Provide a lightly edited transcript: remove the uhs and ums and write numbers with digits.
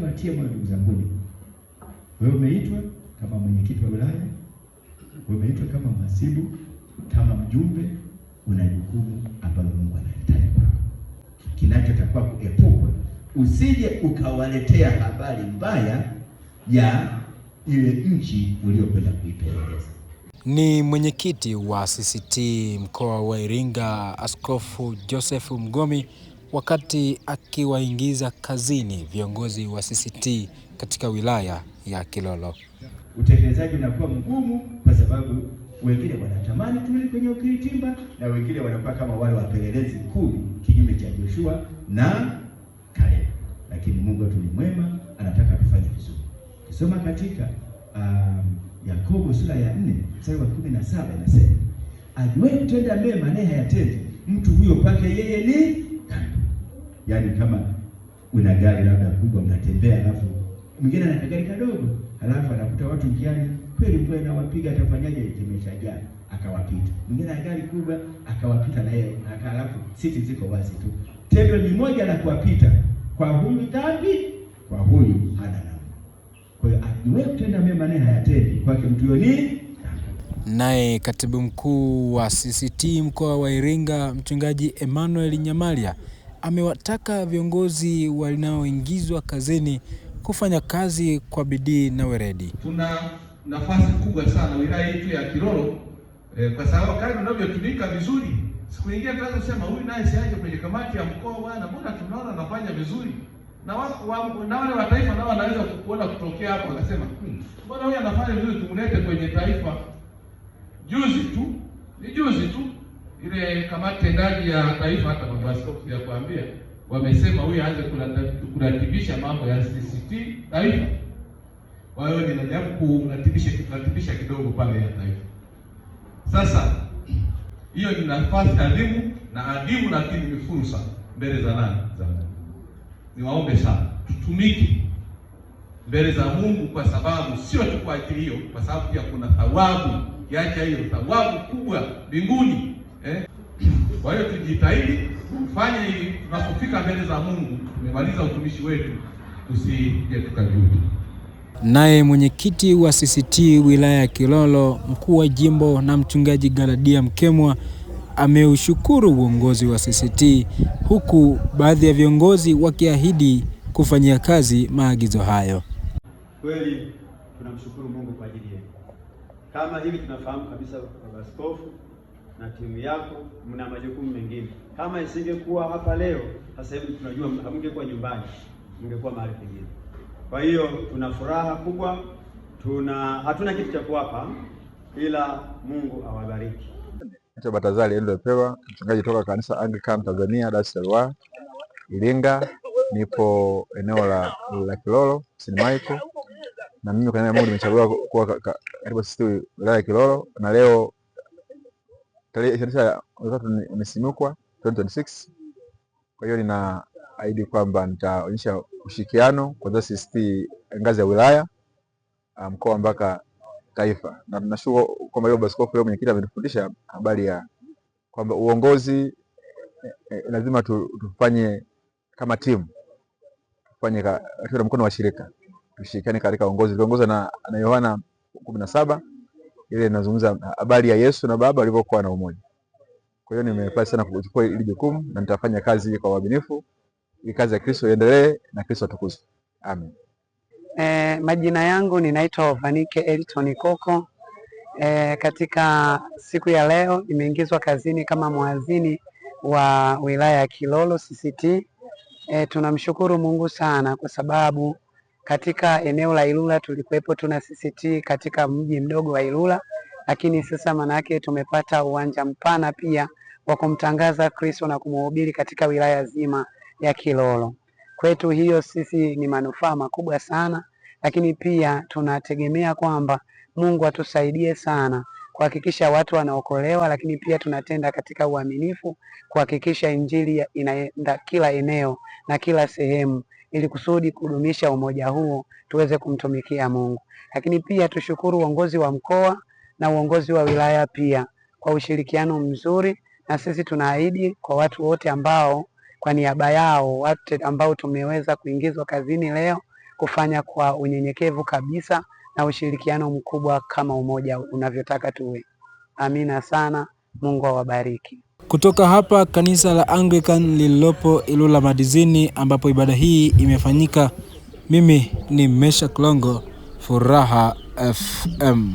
niwatie moyo ndugu zangu. Wewe umeitwa kama mwenyekiti wa wilaya, wewe umeitwa kama mhasibu, kama mjumbe, una jukumu ambalo Mungu analihitaji kwako. Kinachotakiwa kuepukwa, usije ukawaletea habari mbaya ya ile nchi uliyokwenda kuipeleleza. Ni mwenyekiti wa CCT mkoa wa Iringa, Askofu Joseph Mgomi, wakati akiwaingiza kazini viongozi wa CCT katika wilaya ya Kilolo. Utekelezaji unakuwa mgumu kwa sababu wengine wanatamani turudi kwenye ukiritimba na wengine wanakuwa kama wale wapelelezi kumi kinyume cha Joshua na Caleb. Lakini Mungu wetu ni mwema, anataka tufanye vizuri. Kusoma katika Yakobo sura ya 4 mstari wa 17 inasema, ajuaye kutenda mema naye hayatendi, mtu huyo kwake yeye ni dhambi. Yaani kama una gari labda kubwa mnatembea, alafu mwingine ana gari kadogo, alafu anakuta watu njiani, kweli mvua inawapiga, atafanyaje? Kimeshajaa, akawapita. Mwingine ana gari kubwa akawapita na yeye, alafu siti ziko wazi tu. Tendo ni moja la kuwapita, kwa huyu dhambi, kwa huyu hana dhambi. Kwa hiyo ajuaye kutenda mema naye hayatendi, kwake mtu huyo ni dhambi. Naye katibu mkuu wa CCT mkoa wa Iringa, mchungaji Emmanuel Nyamalia, amewataka viongozi wanaoingizwa kazini kufanya kazi kwa bidii na weledi. Tuna nafasi kubwa sana wilaya yetu ya Kilolo, kwa sababu kadri unavyotumika vizuri, siku nyingine tunaweza kusema huyu naye siaje kwenye kamati ya mkoa bwana, mbona tunaona anafanya vizuri, na wale wa taifa nao wanaweza kuona kutokea hapo, akasema mbona huyu anafanya vizuri, tumlete kwenye taifa. Juzi tu ile kamati tendaji ya taifa, hata baba askofu ya kuambia, wamesema huyu aanze kuratibisha mambo ya CCT taifa. Kwa hiyo ninajaribu kuratibisha kidogo pale ya taifa. Sasa hiyo ni nafasi adimu, lakini ni fursa mbele za nani? Za Mungu. Niwaombe sana tutumike mbele za Mungu, kwa sababu sio tu kwa ajili hiyo, kwa sababu pia kuna thawabu, kiacha hiyo thawabu kubwa mbinguni. Kwa hiyo tujitahidi kufanya hivi, tunapofika mbele za Mungu tumemaliza utumishi wetu, tusije tukajuta. Naye mwenyekiti wa CCT wilaya ya Kilolo, mkuu wa jimbo na mchungaji Galadia Mkemwa, ameushukuru uongozi wa CCT, huku baadhi ya viongozi wakiahidi kufanyia kazi maagizo hayo. Kweli tunamshukuru Mungu kwa ajili yetu. Kama hivi tunafahamu kabisa baba askofu na timu yako mna majukumu mengine. Kama isingekuwa hapa leo, sasa hivi tunajua hamngekuwa nyumbani, mngekuwa mahali pengine. Kwa hiyo tuna furaha kubwa, hatuna kitu cha kuwapa, ila Mungu awabariki. Batazali Endo Pewa, mchungaji toka kanisa Anglican Tanzania, Dar es Salaam, Iringa. Nipo eneo la Kilolo, St. Michael. Na mimi kwa Mungu nimechaguliwa kuwa katibu CCT wilaya ya Kilolo, na leo tarehe 23 nimesimikwa 2026. Kwa hiyo ninaahidi kwamba nitaonyesha ushirikiano kwa CCT ngazi ya wilaya, mkoa mpaka taifa. Na tunashukuru kwamba leo askofu leo mwenyekiti ametufundisha habari ya kwamba uongozi lazima tufanye kama timu, tufanye katika mkono wa shirika, tushirikiane katika uongozi. Viongozi na Yohana 17 ile inazungumza habari ya Yesu na Baba walivyokuwa na umoja. Kwa hiyo nimefurahi sana kuchukua hili jukumu na nitafanya kazi kwa uaminifu ili kazi ya Kristo iendelee na Kristo atukuzwe. Amen. Majina yangu ninaitwa Vanike Elton Koko. Katika siku ya leo nimeingizwa kazini kama mwadhini wa wilaya ya Kilolo CCT. Tunamshukuru Mungu sana kwa sababu katika eneo la Ilula tulikuwepo tuna CCT katika mji mdogo wa Ilula, lakini sasa maana yake tumepata uwanja mpana pia wa kumtangaza Kristo na kumhubiri katika wilaya zima ya Kilolo. Kwetu hiyo sisi ni manufaa makubwa sana, lakini pia tunategemea kwamba Mungu atusaidie sana kuhakikisha watu wanaokolewa, lakini pia tunatenda katika uaminifu kuhakikisha injili inaenda kila eneo na kila sehemu, ili kusudi kudumisha umoja huo tuweze kumtumikia Mungu. Lakini pia tushukuru uongozi wa mkoa na uongozi wa wilaya pia kwa ushirikiano mzuri, na sisi tunaahidi kwa watu wote ambao kwa niaba yao watu ambao tumeweza kuingizwa kazini leo, kufanya kwa unyenyekevu kabisa na ushirikiano mkubwa kama umoja unavyotaka tuwe. Amina sana. Mungu awabariki. Kutoka hapa kanisa la Anglican lililopo Ilula Madizini ambapo ibada hii imefanyika, mimi ni Meshack Longo, Furaha FM.